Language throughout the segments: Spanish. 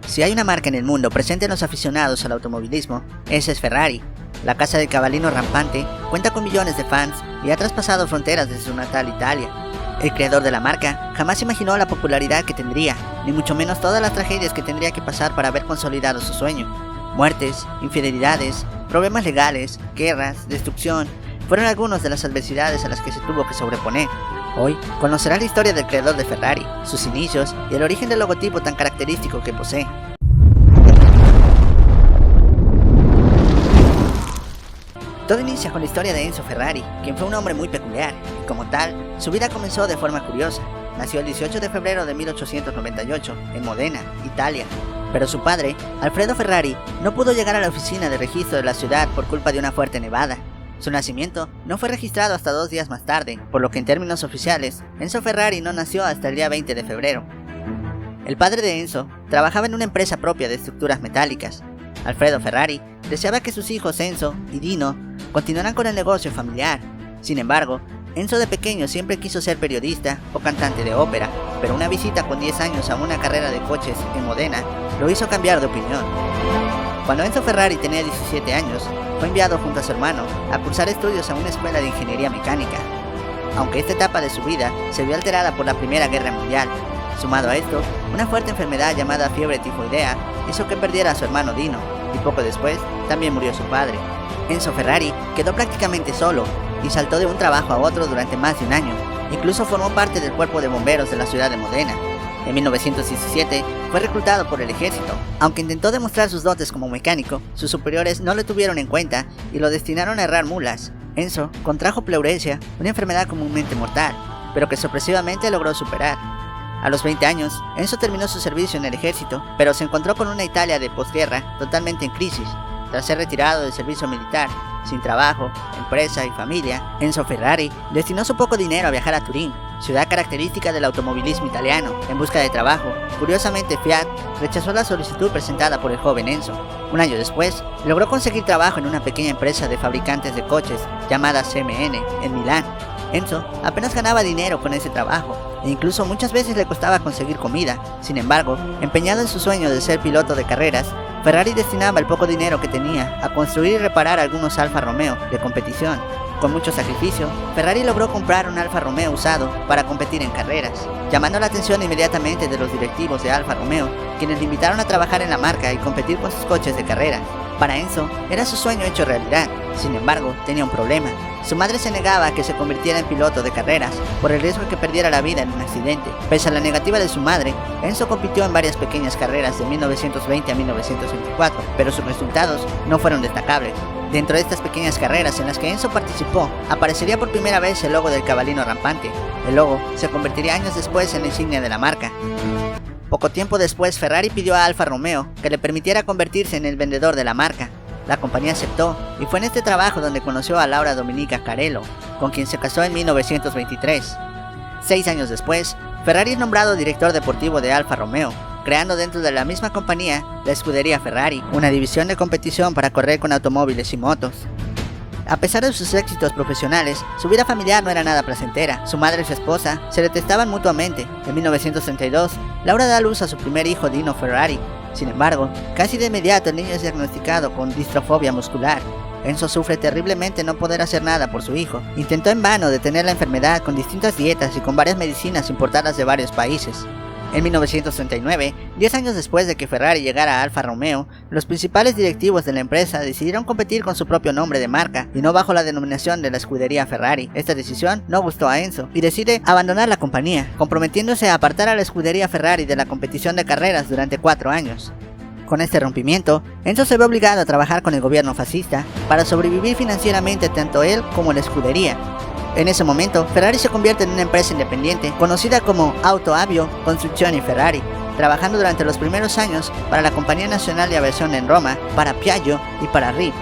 Si hay una marca en el mundo presente en los aficionados al automovilismo, esa es Ferrari. La casa del cabalino rampante cuenta con millones de fans y ha traspasado fronteras desde su natal Italia. El creador de la marca jamás imaginó la popularidad que tendría, ni mucho menos todas las tragedias que tendría que pasar para haber consolidado su sueño. Muertes, infidelidades, problemas legales, guerras, destrucción, fueron algunas de las adversidades a las que se tuvo que sobreponer. Hoy conocerás la historia del creador de Ferrari, sus inicios y el origen del logotipo tan característico que posee. Todo inicia con la historia de Enzo Ferrari, quien fue un hombre muy peculiar, y como tal, su vida comenzó de forma curiosa. Nació el 18 de febrero de 1898, en Modena, Italia. Pero su padre, Alfredo Ferrari, no pudo llegar a la oficina de registro de la ciudad por culpa de una fuerte nevada. Su nacimiento no fue registrado hasta 2 días más tarde, por lo que en términos oficiales, Enzo Ferrari no nació hasta el día 20 de febrero. El padre de Enzo trabajaba en una empresa propia de estructuras metálicas. Alfredo Ferrari deseaba que sus hijos Enzo y Dino continuaran con el negocio familiar. Sin embargo, Enzo de pequeño siempre quiso ser periodista o cantante de ópera, pero una visita con 10 años a una carrera de coches en Modena lo hizo cambiar de opinión. Cuando Enzo Ferrari tenía 17 años, fue enviado junto a su hermano a cursar estudios a una escuela de ingeniería mecánica. Aunque esta etapa de su vida se vio alterada por la Primera Guerra Mundial, sumado a esto, una fuerte enfermedad llamada fiebre tifoidea hizo que perdiera a su hermano Dino, y poco después también murió su padre. Enzo Ferrari quedó prácticamente solo y saltó de un trabajo a otro durante más de un año. Incluso formó parte del cuerpo de bomberos de la ciudad de Modena. En 1917 fue reclutado por el ejército. Aunque intentó demostrar sus dotes como mecánico, sus superiores no lo tuvieron en cuenta y lo destinaron a herrar mulas. Enzo contrajo pleuresia, una enfermedad comúnmente mortal, pero que sorpresivamente logró superar. A los 20 años, Enzo terminó su servicio en el ejército, pero se encontró con una Italia de posguerra totalmente en crisis. Tras ser retirado del servicio militar, sin trabajo, empresa y familia, Enzo Ferrari destinó su poco dinero a viajar a Turín, ciudad característica del automovilismo italiano, en busca de trabajo. Curiosamente, Fiat rechazó la solicitud presentada por el joven Enzo. Un año después, logró conseguir trabajo en una pequeña empresa de fabricantes de coches llamada CMN, en Milán. Enzo apenas ganaba dinero con ese trabajo, e incluso muchas veces le costaba conseguir comida. Sin embargo, empeñado en su sueño de ser piloto de carreras, Ferrari destinaba el poco dinero que tenía a construir y reparar algunos Alfa Romeo de competición. Con mucho sacrificio, Ferrari logró comprar un Alfa Romeo usado para competir en carreras, llamando la atención inmediatamente de los directivos de Alfa Romeo, quienes le invitaron a trabajar en la marca y competir con sus coches de carreras. Para Enzo, era su sueño hecho realidad. Sin embargo, tenía un problema. Su madre se negaba a que se convirtiera en piloto de carreras, por el riesgo de que perdiera la vida en un accidente. Pese a la negativa de su madre, Enzo compitió en varias pequeñas carreras de 1920 a 1924, pero sus resultados no fueron destacables. Dentro de estas pequeñas carreras en las que Enzo participó, aparecería por primera vez el logo del cabalino rampante. El logo se convertiría años después en la insignia de la marca. Poco tiempo después, Ferrari pidió a Alfa Romeo que le permitiera convertirse en el vendedor de la marca. La compañía aceptó, y fue en este trabajo donde conoció a Laura Dominica Carello, con quien se casó en 1923. 6 años después, Ferrari es nombrado director deportivo de Alfa Romeo, creando dentro de la misma compañía la escudería Ferrari, una división de competición para correr con automóviles y motos. A pesar de sus éxitos profesionales, su vida familiar no era nada placentera. Su madre y su esposa se detestaban mutuamente. En 1932, Laura da a luz a su primer hijo, Dino Ferrari. Sin embargo, casi de inmediato el niño es diagnosticado con distrofobia muscular. Enzo sufre terriblemente no poder hacer nada por su hijo. Intentó en vano detener la enfermedad con distintas dietas y con varias medicinas importadas de varios países. En 1939, 10 años después de que Ferrari llegara a Alfa Romeo, los principales directivos de la empresa decidieron competir con su propio nombre de marca y no bajo la denominación de la escudería Ferrari. Esta decisión no gustó a Enzo y decide abandonar la compañía, comprometiéndose a apartar a la escudería Ferrari de la competición de carreras durante 4 años. Con este rompimiento, Enzo se ve obligado a trabajar con el gobierno fascista para sobrevivir financieramente tanto él como la escudería. En ese momento, Ferrari se convierte en una empresa independiente, conocida como Auto Avio Costruzioni Ferrari, trabajando durante los primeros años para la Compañía Nacional de Aviación en Roma, para Piaggio y para RIP.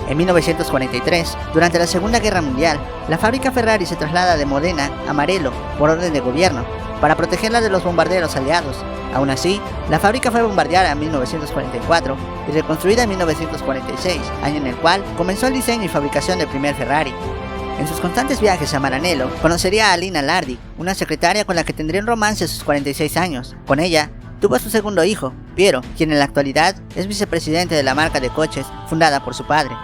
En 1943, durante la Segunda Guerra Mundial, la fábrica Ferrari se traslada de Modena a Marello por orden de gobierno, para protegerla de los bombarderos aliados. Aún así, la fábrica fue bombardeada en 1944 y reconstruida en 1946, año en el cual comenzó el diseño y fabricación del primer Ferrari. En sus constantes viajes a Maranello, conocería a Alina Lardi, una secretaria con la que tendría un romance a sus 46 años. Con ella, tuvo a su segundo hijo, Piero, quien en la actualidad es vicepresidente de la marca de coches fundada por su padre.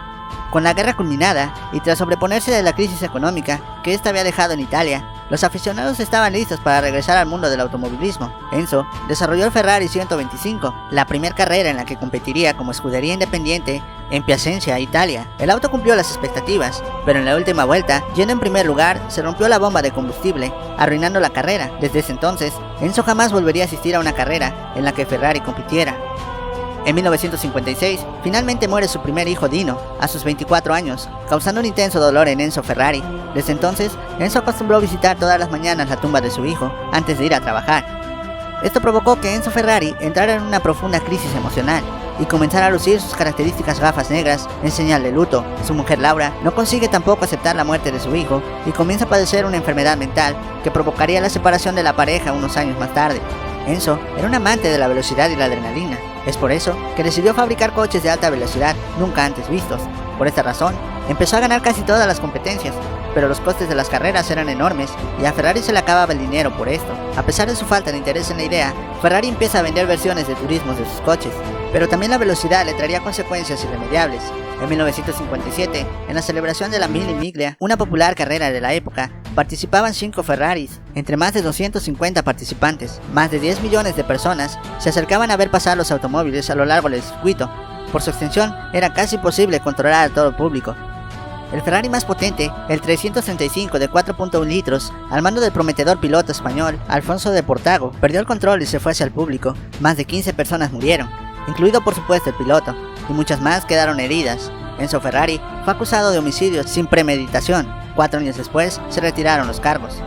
Con la guerra culminada, y tras sobreponerse de la crisis económica que ésta había dejado en Italia, los aficionados estaban listos para regresar al mundo del automovilismo. Enzo desarrolló el Ferrari 125, la primera carrera en la que competiría como escudería independiente en Piacenza, Italia. El auto cumplió las expectativas, pero en la última vuelta, yendo en primer lugar, se rompió la bomba de combustible, arruinando la carrera. Desde ese entonces, Enzo jamás volvería a asistir a una carrera en la que Ferrari compitiera. En 1956, finalmente muere su primer hijo Dino, a sus 24 años, causando un intenso dolor en Enzo Ferrari. Desde entonces, Enzo acostumbró a visitar todas las mañanas la tumba de su hijo, antes de ir a trabajar. Esto provocó que Enzo Ferrari entrara en una profunda crisis emocional, y comenzara a lucir sus características gafas negras en señal de luto. Su mujer Laura no consigue tampoco aceptar la muerte de su hijo, y comienza a padecer una enfermedad mental que provocaría la separación de la pareja unos años más tarde. Enzo era un amante de la velocidad y la adrenalina. Es por eso que decidió fabricar coches de alta velocidad nunca antes vistos. Por esta razón, empezó a ganar casi todas las competencias, pero los costes de las carreras eran enormes y a Ferrari se le acababa el dinero por esto. A pesar de su falta de interés en la idea, Ferrari empieza a vender versiones de turismos de sus coches, pero también la velocidad le traería consecuencias irremediables. En 1957, en la celebración de la Mille Miglia, una popular carrera de la época, participaban 5 Ferraris, entre más de 250 participantes. Más de 10 millones de personas se acercaban a ver pasar los automóviles a lo largo del circuito. Por su extensión, era casi imposible controlar a todo el público. El Ferrari más potente, el 335 de 4.1 litros, al mando del prometedor piloto español Alfonso de Portago, perdió el control y se fue hacia el público. Más de 15 personas murieron, incluido por supuesto el piloto, y muchas más quedaron heridas. Enzo Ferrari fue acusado de homicidio sin premeditación. 4 años después se retiraron los cargos.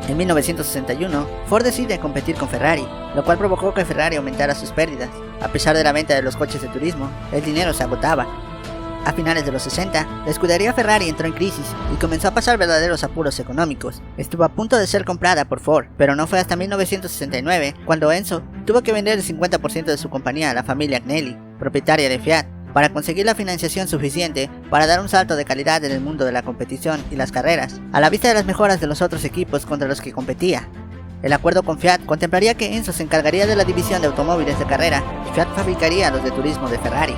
En 1961, Ford decide competir con Ferrari, lo cual provocó que Ferrari aumentara sus pérdidas. A pesar de la venta de los coches de turismo, el dinero se agotaba. A finales de los 60, la escudería Ferrari entró en crisis y comenzó a pasar verdaderos apuros económicos. Estuvo a punto de ser comprada por Ford, pero no fue hasta 1969 cuando Enzo tuvo que vender el 50% de su compañía a la familia Agnelli, propietaria de Fiat, para conseguir la financiación suficiente para dar un salto de calidad en el mundo de la competición y las carreras, a la vista de las mejoras de los otros equipos contra los que competía. El acuerdo con Fiat contemplaría que Enzo se encargaría de la división de automóviles de carrera y Fiat fabricaría los de turismo de Ferrari.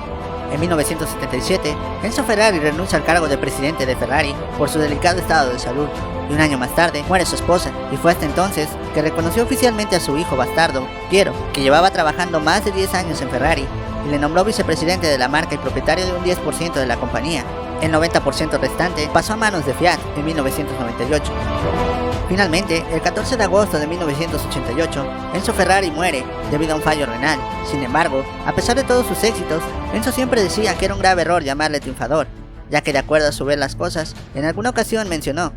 En 1977, Enzo Ferrari renuncia al cargo de presidente de Ferrari por su delicado estado de salud, y un año más tarde muere su esposa, y fue hasta entonces que reconoció oficialmente a su hijo bastardo, Piero, que llevaba trabajando más de 10 años en Ferrari, y le nombró vicepresidente de la marca y propietario de un 10% de la compañía. El 90% restante pasó a manos de Fiat en 1998. Finalmente, el 14 de agosto de 1988, Enzo Ferrari muere debido a un fallo renal. Sin embargo, a pesar de todos sus éxitos, Enzo siempre decía que era un grave error llamarle triunfador, ya que de acuerdo a su ver las cosas, en alguna ocasión mencionó: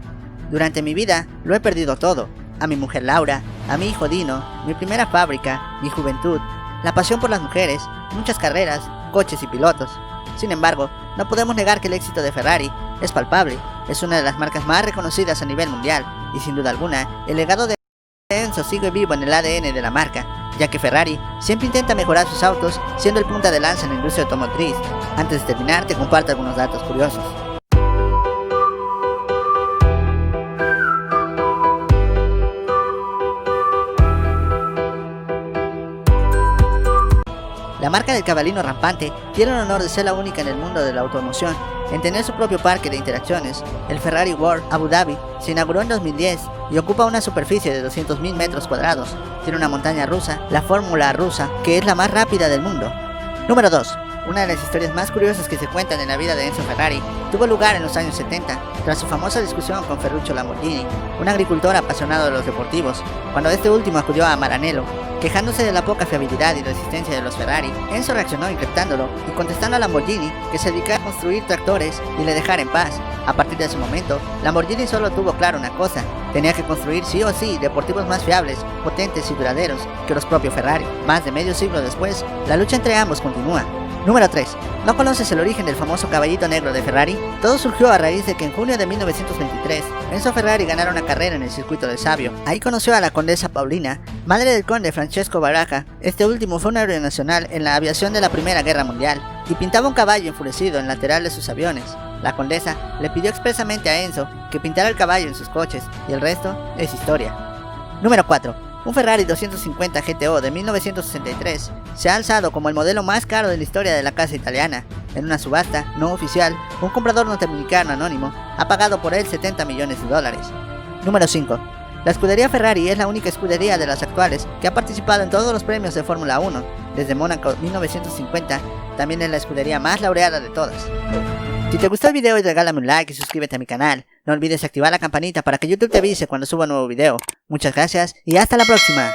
"Durante mi vida lo he perdido todo, a mi mujer Laura, a mi hijo Dino, mi primera fábrica, mi juventud, la pasión por las mujeres, muchas carreras, coches y pilotos". Sin embargo, no podemos negar que el éxito de Ferrari es palpable, es una de las marcas más reconocidas a nivel mundial, y sin duda alguna, el legado de Enzo sigue vivo en el ADN de la marca, ya que Ferrari siempre intenta mejorar sus autos, siendo el punta de lanza en la industria automotriz. Antes de terminar, te comparto algunos datos curiosos. La marca del cabalino rampante tiene el honor de ser la única en el mundo de la automoción en tener su propio parque de interacciones. El Ferrari World Abu Dhabi se inauguró en 2010 y ocupa una superficie de 200.000 metros cuadrados. Tiene una montaña rusa, la Fórmula Rusa, que es la más rápida del mundo. Número 2. Una de las historias más curiosas que se cuentan en la vida de Enzo Ferrari tuvo lugar en los años 70, tras su famosa discusión con Ferruccio Lamborghini, un agricultor apasionado de los deportivos, cuando este último acudió a Maranello, quejándose de la poca fiabilidad y resistencia de los Ferrari. Enzo reaccionó increptándolo y contestando a Lamborghini que se dedicaba a construir tractores y le dejara en paz. A partir de ese momento, Lamborghini solo tuvo claro una cosa: tenía que construir sí o sí deportivos más fiables, potentes y duraderos que los propios Ferrari. Más de medio siglo después, la lucha entre ambos continúa. Número 3. ¿No conoces el origen del famoso caballito negro de Ferrari? Todo surgió a raíz de que en junio de 1923, Enzo Ferrari ganara una carrera en el circuito de Savio. Ahí conoció a la condesa Paulina, madre del conde Francesco Baraja. Este último fue un héroe nacional en la aviación de la Primera Guerra Mundial, y pintaba un caballo enfurecido en el lateral de sus aviones. La condesa le pidió expresamente a Enzo que pintara el caballo en sus coches, y el resto es historia. Número 4. Un Ferrari 250 GTO de 1963 se ha alzado como el modelo más caro de la historia de la casa italiana. En una subasta no oficial, un comprador norteamericano anónimo ha pagado por él 70 millones de dólares. Número 5. La escudería Ferrari es la única escudería de las actuales que ha participado en todos los premios de Fórmula 1 desde Mónaco 1950, también es la escudería más laureada de todas. Si te gustó el video, regálame un like y suscríbete a mi canal. No olvides activar la campanita para que YouTube te avise cuando suba un nuevo video. Muchas gracias y hasta la próxima.